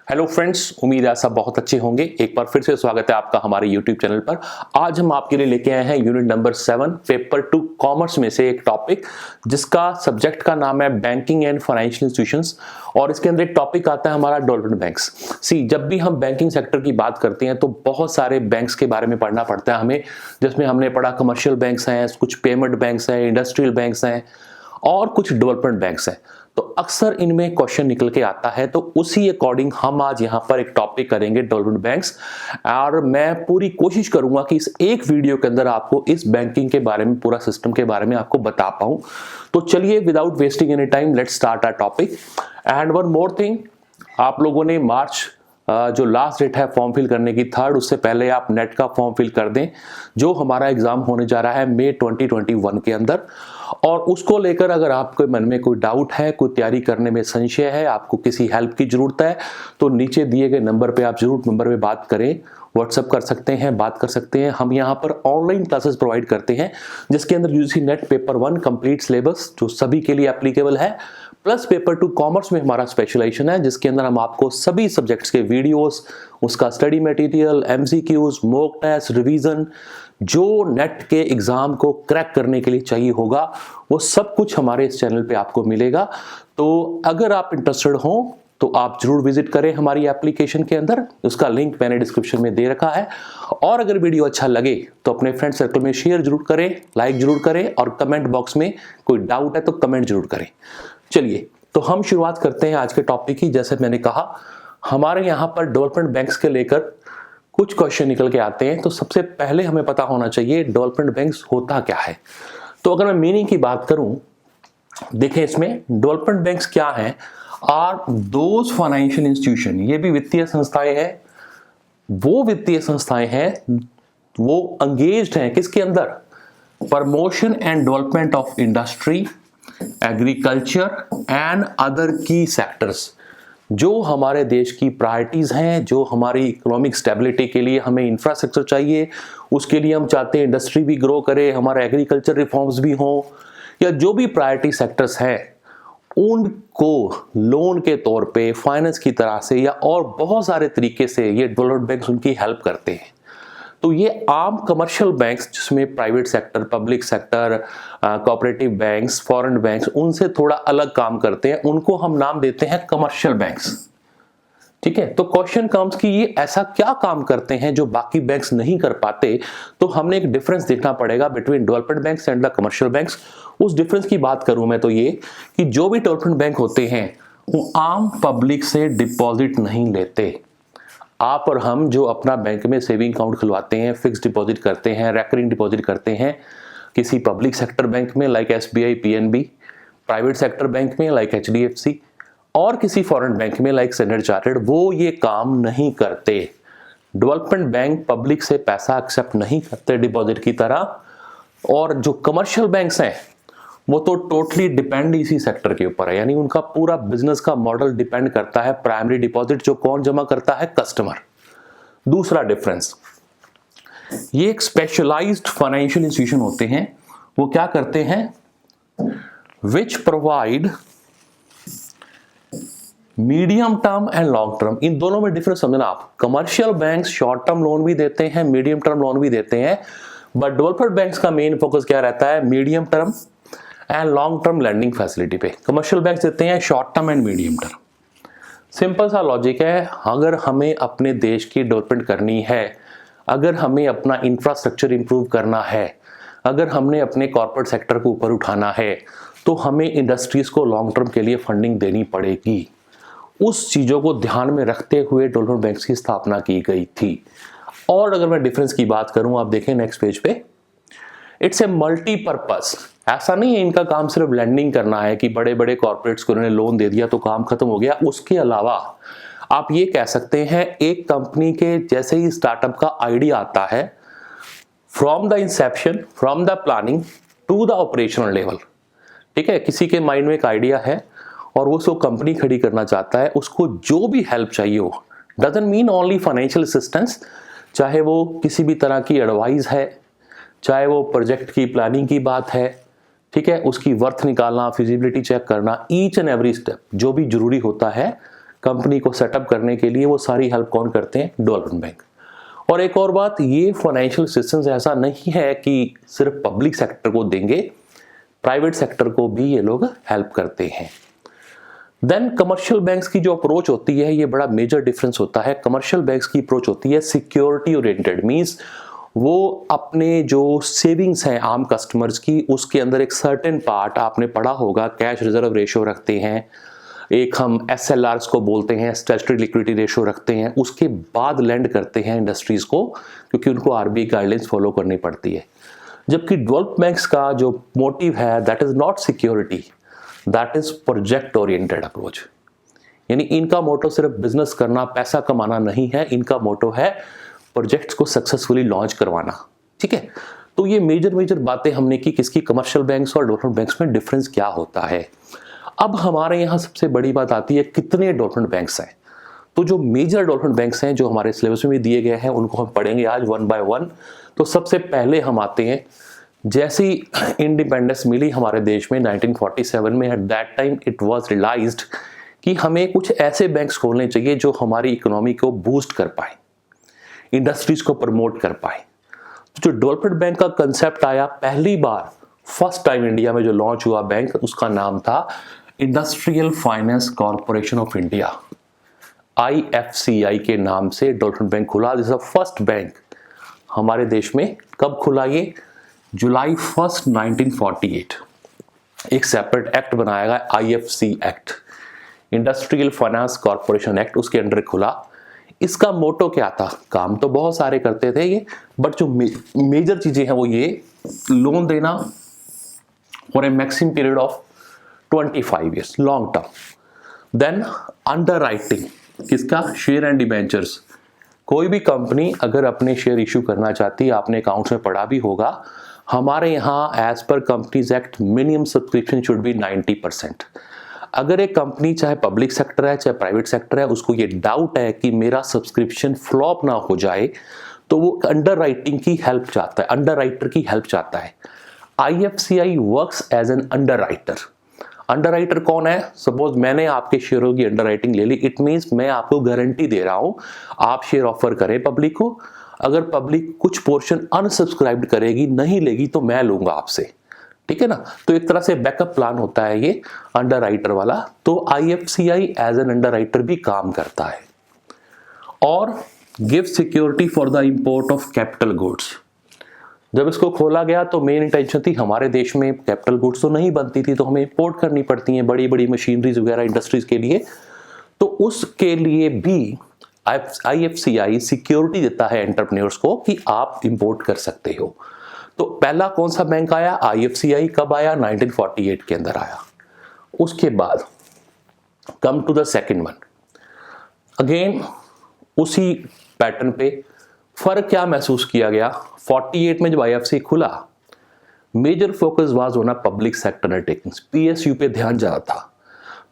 Hello friends, उम्मीद है आप सब बहुत अच्छे होंगे। एक बार फिर से स्वागत है आपका हमारे यूट्यूब चैनल पर। आज हम आपके लिए लेके आए हैं यूनिट नंबर 7 पेपर 2 कॉमर्स में से एक टॉपिक, जिसका सब्जेक्ट का नाम है बैंकिंग एंड फाइनेंशियल इंस्टीट्यूशंस। और इसके अंदर एक टॉपिक आता है हमारा डेवलपमेंट बैंक्स। सी, जब भी हम बैंकिंग सेक्टर की बात करते हैं तो बहुत सारे बैंक्स के बारे में पढ़ना पड़ता है हमें, जिसमें हमने पढ़ा कमर्शियल बैंक्स हैं, कुछ पेमेंट बैंक्स हैं, इंडस्ट्रियल बैंक्स हैं और कुछ डेवलपमेंट बैंक्स हैं। तो अक्सर इनमें क्वेश्चन निकल के आता है, तो उसी अकॉर्डिंग हम आज यहाँ पर एक टॉपिक करेंगे डेवलपमेंट बैंक्स। और मैं पूरी कोशिश करूंगा कि इस एक वीडियो के अंदर आपको इस बैंकिंग के बारे में, पूरा सिस्टम के बारे में आपको बता पाऊं। तो चलिए, without wasting any time, let's start our topic. And one more thing, आप लोगों ने मार्च जो लास्ट डेट है फॉर्म फिल करने की 3rd, उससे पहले आप नेट का फॉर्म फिल कर दें, जो हमारा एग्जाम होने जा रहा है मई 2021 के अंदर। और उसको लेकर अगर आपके मन में कोई डाउट है, कोई तैयारी करने में संशय है, आपको किसी हेल्प की जरूरत है, तो नीचे दिए गए नंबर पे आप जरूर नंबर पे बात करें, व्हाट्सअप कर सकते हैं, बात कर सकते हैं। हम यहाँ पर ऑनलाइन क्लासेस प्रोवाइड करते हैं, जिसके अंदर UGC net paper 1 complete syllabus जो सभी के लिए एप्लीकेबल है, प्लस पेपर 2 कॉमर्स में हमारा स्पेशलाइजेशन है, जिसके अंदर हम आपको सभी सब्जेक्ट्स के वीडियोस, उसका study material, MCQs, mock test, revision, जो नेट के एग्जाम को क्रैक करने के लिए चाहिए होगा, वो सब कुछ हमारे इस चैनल पे आपको मिलेगा। तो अगर आप इंटरेस्टेड हो तो आप जरूर विजिट करें हमारी एप्लीकेशन के अंदर, उसका लिंक मैंने डिस्क्रिप्शन में दे रखा है। और अगर वीडियो अच्छा लगे तो अपने फ्रेंड सर्कल में शेयर जरूर करें, लाइक जरूर करें, और कमेंट बॉक्स में कोई डाउट है तो कमेंट जरूर करें। चलिए, तो हम शुरुआत करते हैं आज के टॉपिक की। जैसे मैंने कहा, हमारे यहाँ पर डेवलपमेंट बैंक्स के लेकर कुछ क्वेश्चन निकल के आते हैं। तो सबसे पहले हमें पता होना चाहिए डेवलपमेंट बैंक्स होता क्या है। तो अगर मैं मीनिंग की बात करूं, देखें इसमें डेवलपमेंट बैंक्स क्या हैं। आर दोज फाइनेंशियल इंस्टीट्यूशन, ये भी वित्तीय संस्थाएं हैं, वो वित्तीय संस्थाएं हैं, वो एंगेज्ड हैं किसके अंदर, promotion and development of industry, agriculture and other की सेक्टर्स। जो हमारे देश की प्रायोरिटीज हैं, जो हमारी इकोनॉमिक स्टेबिलिटी के लिए हमें इंफ्रास्ट्रक्चर चाहिए, उसके लिए हम चाहते हैं इंडस्ट्री भी ग्रो करे, हमारा एग्रीकल्चर रिफॉर्म्स भी हों, या जो भी प्रायोरिटी सेक्टर्स हैं, उनको लोन के तौर पे, फाइनेंस की तरह से, या और बहुत सारे तरीके से ये डेवलपमेंट बैंक्स उनकी हेल्प करते हैं। तो ये आम कमर्शियल बैंक्स, जिसमें private sector, public sector, cooperative banks, foreign banks, उनसे थोड़ा अलग काम करते हैं, उनको हम नाम देते हैं कमर्शियल बैंक्स। ठीक है, तो क्वेश्चन कम्स कि ये ऐसा क्या काम करते हैं जो बाकी बैंक्स नहीं कर पाते। तो हमने एक डिफरेंस देखना पड़ेगा between development banks and the commercial banks. उस डिफरेंस की बात करूं मैं तो ये कि जो भी डेवलपमेंट बैंक होते हैं वो आम पब्लिक से डिपॉजिट नहीं लेते। आप और हम जो अपना बैंक में सेविंग अकाउंट खुलवाते हैं, फिक्स डिपॉजिट करते हैं, रेकरिंग डिपॉजिट करते हैं किसी पब्लिक सेक्टर बैंक में like SBI, PNB, private sector bank में लाइक एचडीएफसी, और किसी फॉरेन बैंक में लाइक स्टैंडर्ड चार्टर्ड, वो ये काम नहीं करते। डेवलपमेंट बैंक पब्लिक से पैसा एक्सेप्ट नहीं करते डिपॉजिट की तरह। और जो कमर्शियल बैंक्स हैं वो तो टोटली डिपेंड इसी सेक्टर के ऊपर है, यानी उनका पूरा बिजनेस का मॉडल डिपेंड करता है प्राइमरी डिपॉजिट जो कौन जमा करता है, कस्टमर। दूसरा डिफरेंस, ये एक स्पेशलाइज्ड फाइनेंशियल इंस्टीट्यूशन होते हैं। वो क्या करते हैं, which provide medium term and long term. इन दोनों में डिफरेंस समझना आप। Commercial banks short term loan भी देते हैं, मीडियम टर्म लोन भी देते हैं, बट डेवलपमेंट बैंक्स का मेन फोकस क्या रहता है, medium term and long term lending facility पे। कमर्शियल बैंक्स देते हैं short term and medium term. Simple सा लॉजिक है, अगर हमें अपने देश की डेवलपमेंट करनी है, अगर हमें अपना इंफ्रास्ट्रक्चर इंप्रूव करना है, अगर हमने अपने कॉर्पोरेट सेक्टर को ऊपर उठाना है, तो हमें इंडस्ट्रीज को लॉन्ग टर्म के लिए फंडिंग देनी पड़ेगी। उस चीजों को ध्यान में रखते हुए डेवलपमेंट बैंक्स की स्थापना की गई थी। और अगर मैं डिफरेंस की बात करूं, आप देखें नेक्स्ट पेज पे, इट्स ए मल्टीपर्पस। ऐसा नहीं है इनका काम सिर्फ लैंडिंग करना है कि बड़े बड़े कॉर्पोरेट्स को उन्होंने लोन दे दिया तो काम खत्म हो गया। उसके अलावा आप ये कह सकते हैं, एक कंपनी के जैसे ही स्टार्टअप का आइडिया आता है, from the inception, from the planning to the operational level, ठीक है, किसी के माइंड में एक आइडिया है और वो उसको कंपनी खड़ी करना चाहता है, उसको जो भी हेल्प चाहिए हो, doesn't mean only financial assistance, चाहे वो किसी भी तरह की एडवाइस है, चाहे वो प्रोजेक्ट की प्लानिंग की बात है, ठीक है, उसकी वर्थ निकालना, फिजिबिलिटी चेक करना, ईच एंड एवरी स्टेप जो भी जरूरी होता है, कंपनी को सेटअप करने के लिए वो सारी हेल्प कौन करते हैं? Development bank. और एक और बात, ये फाइनेंशियल असिस्टेंस ऐसा नहीं है कि सिर्फ पब्लिक सेक्टर को देंगे, प्राइवेट सेक्टर को भी ये लोग हेल्प करते हैं। देन कमर्शियल बैंक्स की जो अप्रोच होती है, ये बड़ा मेजर डिफरेंस होता है। कमर्शियल बैंक्स की अप्रोच होती है सिक्योरिटी ओरिएंटेड, मींस वो अपने जो सेविंग्स हैं आम कस्टमर्स की, उसके अंदर एक सर्टेन पार्ट, आपने पढ़ा होगा, कैश रिजर्व रेशियो रखते हैं, एक हम SLRs को बोलते हैं, स्टैट्यूटरी लिक्विडिटी रेशियो रखते हैं, उसके बाद लेंड करते हैं इंडस्ट्रीज को, क्योंकि उनको RBI गाइडलाइंस फॉलो करनी पड़ती है। जबकि डेवलप्ड बैंक्स का जो मोटिव है, that is not security, that is project oriented approach. यानी इनका मोटो सिर्फ बिजनेस करना, पैसा कमाना नहीं है, इनका मोटो है प्रोजेक्ट्स को सक्सेसफुली लॉन्च करवाना। ठीक है, तो ये मेजर बातें हमने की किसकी? कमर्शियल बैंक्स और डेवलपमेंट बैंक्स में डिफरेंस क्या होता है। अब हमारे यहाँ सबसे बड़ी बात आती है, कितने डेवलपमेंट बैंक्स हैं। तो जो मेजर डेवलपमेंट बैंक्स हैं, जो हमारे सिलेबस में भी दिए गए हैं, उनको हम पढ़ेंगे आज वन बाय वन। तो सबसे पहले हम आते हैं, जैसी इंडिपेंडेंस मिली हमारे देश में 1947 में, at that time it was realised कि हमें कुछ ऐसे बैंक्स खोलने चाहिए जो हमारी इकोनॉमी को बूस्ट कर पाए, इंडस्ट्रीज को प्रमोट कर पाए। तो जो डेवलपमेंट बैंक का कंसेप्ट आया पहली बार, फर्स्ट टाइम इंडिया में जो लॉन्च हुआ बैंक, उसका नाम था industrial finance corporation of India, IFCI के नाम से डेवलपमेंट बैंक खुला। This is the first bank हमारे देश में। कब खुला ये? जुलाई 1 1948। एक सेपरेट एक्ट बनाया गया, IFC act, industrial finance corporation act, उसके अंडर खुला। इसका मोटो क्या था? काम तो बहुत सारे करते थे ये, बट जो मेजर चीजें हैं वो ये, लोन देना for a maximum period of 25 years, long term. Then underwriting, किसका? Share and debentures. कोई भी कंपनी अगर अपने शेयर इश्यू करना चाहती है, आपने अकाउंट्स में पढ़ा भी होगा, हमारे यहाँ as per companies act minimum subscription should be 90%। अगर एक कंपनी चाहे पब्लिक सेक्टर है चाहे प्राइवेट सेक्टर है, उसको ये डाउट है कि मेरा सब्सक्रिप्शन फ्लॉप ना हो जाए, तो वो अंडरराइटिंग की हेल्प चाहता है, अंडरराइटर की हेल्प चाहता है। IFCI works as an underwriter. Underwriter कौन है? सपोज मैंने आपके शेयरों की अंडरराइटिंग ले ली, इट मींस मैं आपको गारंटी दे रहा हूं, आप शेयर ऑफर करें पब्लिक को, अगर पब्लिक कुछ पोर्शन अनसब्सक्राइब्ड करेगी, नहीं लेगी, तो मैं लूंगा आपसे। ठीक है ना? तो एक तरह से बैकअप प्लान होता है ये अंडरराइटर वाला। तो IFCI एज एन अंडरराइटर भी काम करता है। और give security for the import of capital goods. जब इसको खोला गया तो मेन इंटेंशन थी, हमारे देश में कैपिटल गुड्स तो नहीं बनती थी, तो हमें इंपोर्ट करनी पड़ती हैं बड़ी बड़ी मशीनरीज वगैरह इंडस्ट्रीज के लिए। तो उसके लिए भी IFCI सिक्योरिटी देता है एंटरप्रेन्योर्स को कि आप इंपोर्ट कर सकते हो। तो पहला कौन सा बैंक आया? IFCI। कब आया? 1948 के अंदर आया। उसके बाद come to the second one, again उसी पैटर्न पे फर्क क्या महसूस किया गया? 48 में जब IFCI खुला, major focus was on public sector undertakings, PSU पे ध्यान ज्यादा था।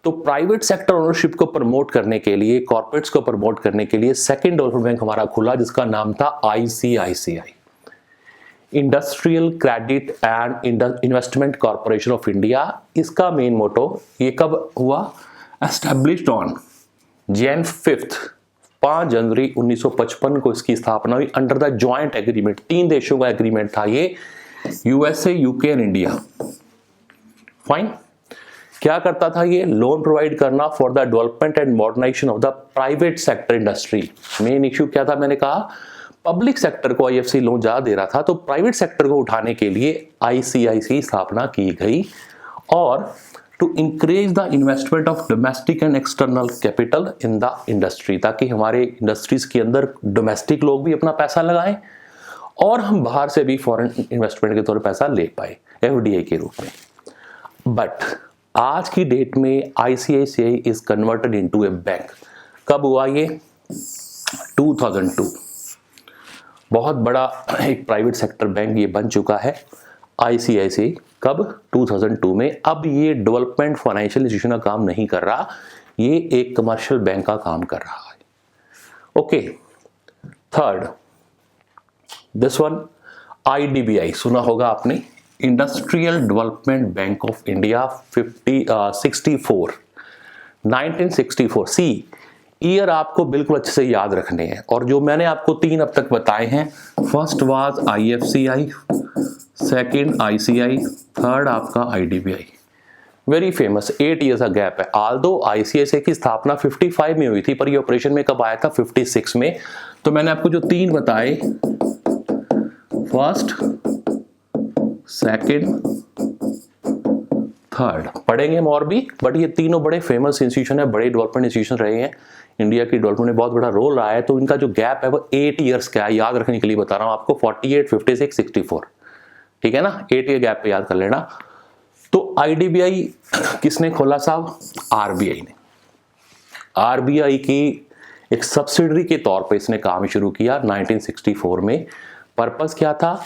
तो प्राइवेट सेक्टर ओनरशिप को प्रमोट करने के लिए, कॉर्पोरेट्स को प्रमोट करने के लिए सेकंड डेवलपमेंट बैंक हमारा खुला, जिसका नाम था ICICI, industrial credit and investment corporation of India. इसका मेन मोटो, ये कब हुआ? एस्टैब्लिश्ड ऑन Jan 5 जनवरी 1955 को इसकी स्थापना हुई अंडर द ज्वाइंट एग्रीमेंट। 3 देशों का एग्रीमेंट था ये, USA, UK and India. Fine. क्या करता था ये? लोन प्रोवाइड करना for the development and modernisation of the private sector industry. Main issue क्या था? मैंने कहा पब्लिक सेक्टर को IFCI लोन ज्यादा दे रहा था, तो प्राइवेट सेक्टर को उठाने के लिए ICICI की स्थापना की गई। और to increase the investment of domestic and external capital in the industry, ताकि हमारे इंडस्ट्रीज के अंदर डोमेस्टिक लोग भी अपना पैसा लगाएं और हम बाहर से भी फॉरेन इन्वेस्टमेंट के तौर पर पैसा ले पाए FDI के रूप में। बट आज की डेट में ICICI is converted into A bank. कब हुआ ये? 2002। बहुत बड़ा एक प्राइवेट सेक्टर बैंक ये बन चुका है ICICI। कब? 2002 में। अब ये डेवलपमेंट फाइनेंशियल इंस्टीट्यूशन का काम नहीं कर रहा, ये एक कमर्शियल बैंक का काम कर रहा है। Okay, third, this one IDBI सुना होगा आपने, industrial development bank of India 1964। See year आपको बिल्कुल अच्छे से याद रखने हैं, और जो मैंने आपको 3 अब तक बताए हैं, first was IFCI, second ICI, third आपका IDBI। वेरी फेमस, 8 ईयर्स का गैप है। आल्दो ICICI की स्थापना 55 में हुई थी, पर ये ऑपरेशन में कब आया था? 56 में। तो मैंने आपको जो 3 बताए, फर्स्ट, सेकंड, थर्ड, पढ़ेंगे हम और भी, बट ये तीनों बड़े फेमस इंस्टीट्यूशन है, बड़े डेवलपमेंट इंस्टीट्यूशन रहे हैं, इंडिया की डेवलपमेंट में बहुत बड़ा रोल रहा है। तो इनका जो गैप है वो 8 ईयर्स का है, याद रखने के लिए बता रहा हूं आपको, 48, 56, 64, ठीक है ना, 8 ईयर गैप पे याद कर लेना। तो IDBI किसने खोला साहब? RBI ने। RBI की एक सब्सिडरी के तौर पे इसने काम शुरू किया 1964 में। पर्पस क्या था?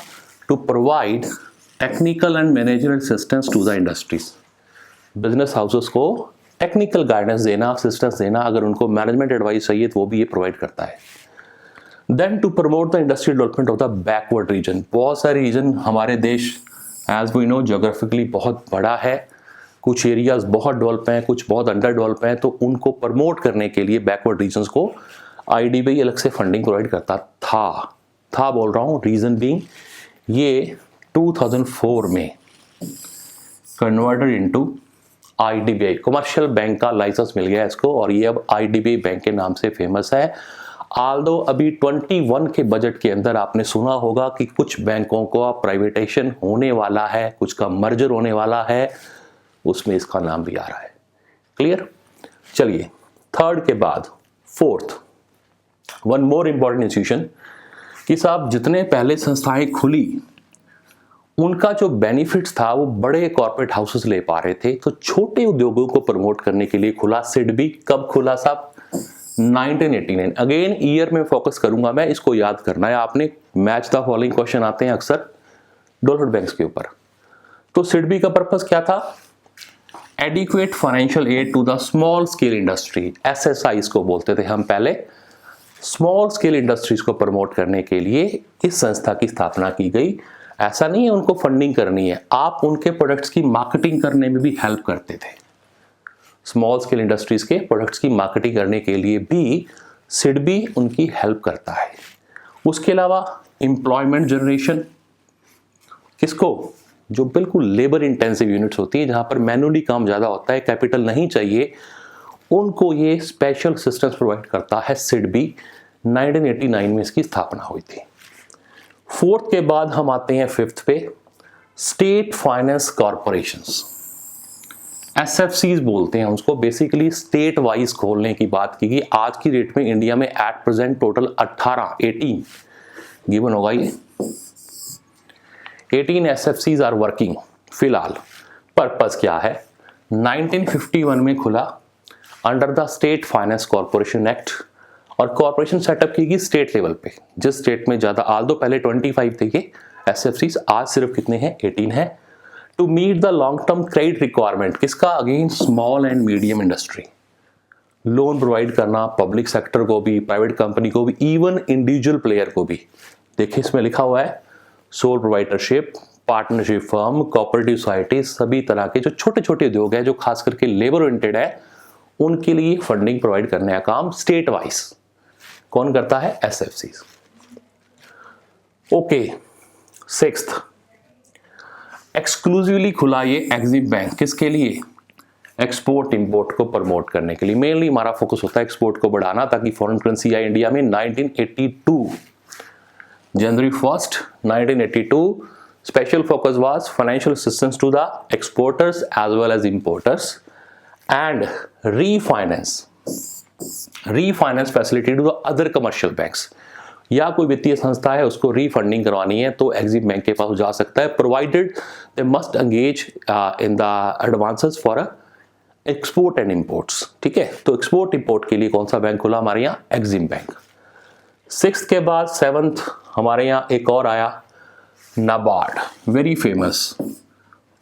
To provide technical and managerial assistance to the industries. Business houses को टेक्निकल गाइडेंस देना, असिस्टेंस देना, अगर उनको मैनेजमेंट एडवाइस चाहिए तो वो भी ये प्रोवाइड करता है। Then to promote the industrial development of the backward region. बहुत सारे रीजन हमारे देश, एज वी नो, जोग्राफिकली बहुत बड़ा है, कुछ एरियाज बहुत डेवलप हैं, कुछ बहुत अंडर डेवलप हैं, तो उनको प्रमोट करने के लिए बैकवर्ड रीजन्स को IDBI अलग से फंडिंग प्रोवाइड करता था बोल रहा हूँ। रीजन बीइंग ये 2004 में converted into IDBI, commercial bank का लाइसेंस मिल गया इसको, और ये अब IDBI बैंक के नाम से फेमस है। आल्दो अभी 21 के बजट के अंदर आपने सुना होगा कि कुछ बैंकों को प्राइवेटाइजेशन होने वाला है, कुछ का मर्जर होने वाला है, उसमें इसका नाम भी आ रहा है। क्लियर? चलिए, थर्ड के बाद fourth, one more important institution, कि साहब जितने पहले संस्थाएं खुली उनका जो बेनिफिट्स था वो बड़े कॉर्पोरेट हाउसेस ले पा रहे थे, तो छोटे उद्योगों को प्रमोट करने के लिए खुला SIDBI। कब खुला साहब? 1989। अगेन ईयर में फोकस करूंगा मैं, इसको याद करना है आपने। मैच द फॉलोइंग क्वेश्चन आते हैं अक्सर डेवलप्ड बैंक्स के ऊपर। तो SIDBI का पर्पस क्या था? Adequate financial aid to the small scale industry, SSI इसको बोलते थे हम पहले। स्मॉल स्केल इंडस्ट्रीज को प्रमोट करने के लिए इस संस्था की स्थापना की गई। ऐसा नहीं है उनको फंडिंग करनी है, आप उनके प्रोडक्ट्स की मार्केटिंग करने में भी हेल्प करते थे। स्मॉल स्केल इंडस्ट्रीज के प्रोडक्ट्स की मार्केटिंग करने के लिए भी SIDBI उनकी हेल्प करता है। उसके अलावा एम्प्लॉयमेंट जनरेशन, किसको? जो बिल्कुल लेबर इंटेंसिव यूनिट्स होती है, जहां पर मैनुअली काम ज्यादा होता है, कैपिटल नहीं चाहिए, उनको ये स्पेशल असिस्टेंस प्रोवाइड करता है SIDBI। 1989 में इसकी स्थापना हुई थी। फोर्थ के बाद हम आते हैं फिफ्थ पे, स्टेट फाइनेंस कॉर्पोरेशंस, SFCs बोलते हैं उसको। बेसिकली स्टेट वाइज खोलने की बात की गई। आज की डेट में इंडिया में एट प्रेजेंट टोटल 18 गिवन होगा, ये 18 SFCs आर वर्किंग फिलहाल। पर्पस क्या है? 1951 में खुला under the state finance corporation act, और कॉर्पोरेशन सेटअप की गई स्टेट लेवल पे। जिस स्टेट में ज्यादा, आल्दो पहले 25 थे ये SFCs, आज सिर्फ कितने हैं? 18 है। To meet the long term credit requirement, किसका? Again small and medium industry. Loan provide करना पब्लिक सेक्टर को भी, प्राइवेट कंपनी को भी, इवन इंडिविजुअल प्लेयर को भी। देखिए इसमें लिखा हुआ है sole providership, partnership firm, cooperative society, सभी तरह के जो छोटे छोटे उद्योग है, जो खास करके लेबर ओरिएंटेड है, उनके लिए फंडिंग प्रोवाइड करने का काम स्टेट वाइज कौन करता है? SFCs। ओके, सिक्स्थ, एक्सक्लूसिवली खुला ये एग्जिम बैंक, किसके लिए? एक्सपोर्ट इंपोर्ट को प्रमोट करने के लिए। मेनली हमारा फोकस होता है एक्सपोर्ट को बढ़ाना, ताकि फॉरेन करेंसी आए इंडिया में। 1982 जनवरी 1, 1982 special focus was financial assistance to the exporters as well as importers and refinance facility to the other commercial banks. या कोई वित्तीय संस्था है उसको रीफंडिंग करवानी है तो एग्जिम बैंक के पास जा सकता है, provided they must engage in the advances for export and imports. ठीक है, तो एक्सपोर्ट इंपोर्ट के लिए कौन सा बैंक खुला हमारे यहाँ? EXIM bank. सिक्स्थ के बाद सेवंथ हमारे यहाँ एक और आया, नाबार्ड, वेरी फेमस।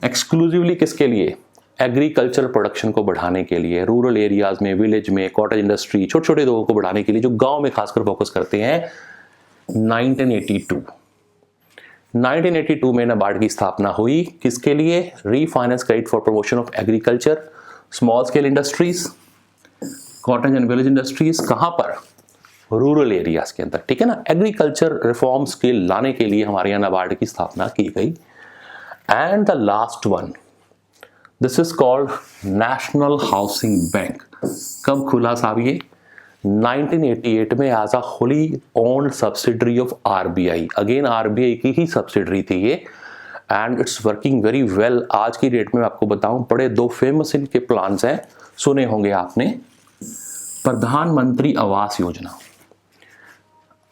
एक्सक्लूसिवली किसके लिए? एग्रीकल्चर प्रोडक्शन को बढ़ाने के लिए, रूरल एरियाज में, विलेज में, कॉटेज इंडस्ट्री, छोटे छोटे लोगों को बढ़ाने के लिए, जो गांव में खासकर फोकस करते हैं। 1982 में नाबार्ड की स्थापना हुई, किसके लिए? Refinance credit for promotion of agriculture, small scale industries cotton and village industries कहाँ पर? रूरल एरियाज के अंदर, ठीक है ना। एग्रीकल्चर रिफॉर्म्स के लाने के लिए हमारे यहाँ नाबार्ड की स्थापना की गई। And the last one, this is called national housing bank. कब खुला साहब ये? 1988 में as a wholly owned subsidiary of RBI. Again RBI की ही सब्सिडरी थी ये, and it's working very well. आज की डेट में आपको बताऊं, बड़े दो फेमस इनके प्लान्स हैं, सुने होंगे आपने। प्रधानमंत्री आवास योजना,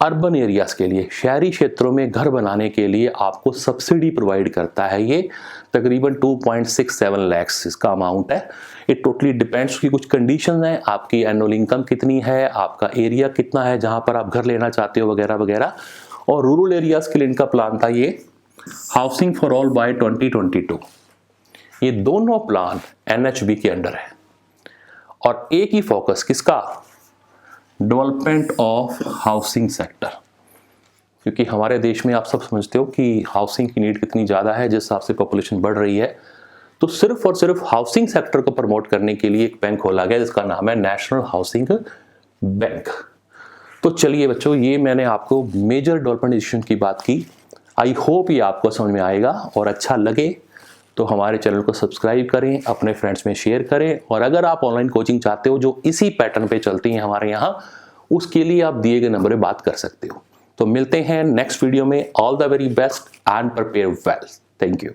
अर्बन एरियाज के लिए, शहरी क्षेत्रों में घर बनाने के लिए आपको सब्सिडी प्रोवाइड करता है ये। तकरीबन 2.67 लाख इसका अमाउंट है। इट टोटली डिपेंड्स की कुछ कंडीशन है, आपकी एनुअल इनकम कितनी है, आपका एरिया कितना है जहां पर आप घर लेना चाहते हो, वगैरह वगैरह। और रूरल एरियाज के लिए इनका प्लान था ये हाउसिंग फॉर ऑल बाय 2022। ये दोनों प्लान एनएचबी के अंडर है और एक ही फोकस किसका? Development of housing sector. क्योंकि हमारे देश में आप सब समझते हो कि हाउसिंग की नीड कितनी ज़्यादा है, जिस हिसाब से पॉपुलेशन बढ़ रही है, तो सिर्फ और सिर्फ हाउसिंग सेक्टर को प्रमोट करने के लिए एक बैंक खोला गया जिसका नाम है नेशनल हाउसिंग बैंक। तो चलिए बच्चों, ये मैंने आपको मेजर डेवलपमेंट डिसीजन की बात की। आई होप ये आपको समझ में आएगा और अच्छा लगे तो हमारे चैनल को सब्सक्राइब करें, अपने फ्रेंड्स में शेयर करें। और अगर आप ऑनलाइन कोचिंग चाहते हो जो इसी पैटर्न पे चलती है हमारे यहाँ, उसके लिए आप दिए गए नंबर पे बात कर सकते हो। तो मिलते हैं नेक्स्ट वीडियो में। All the very best and prepare well. Thank you.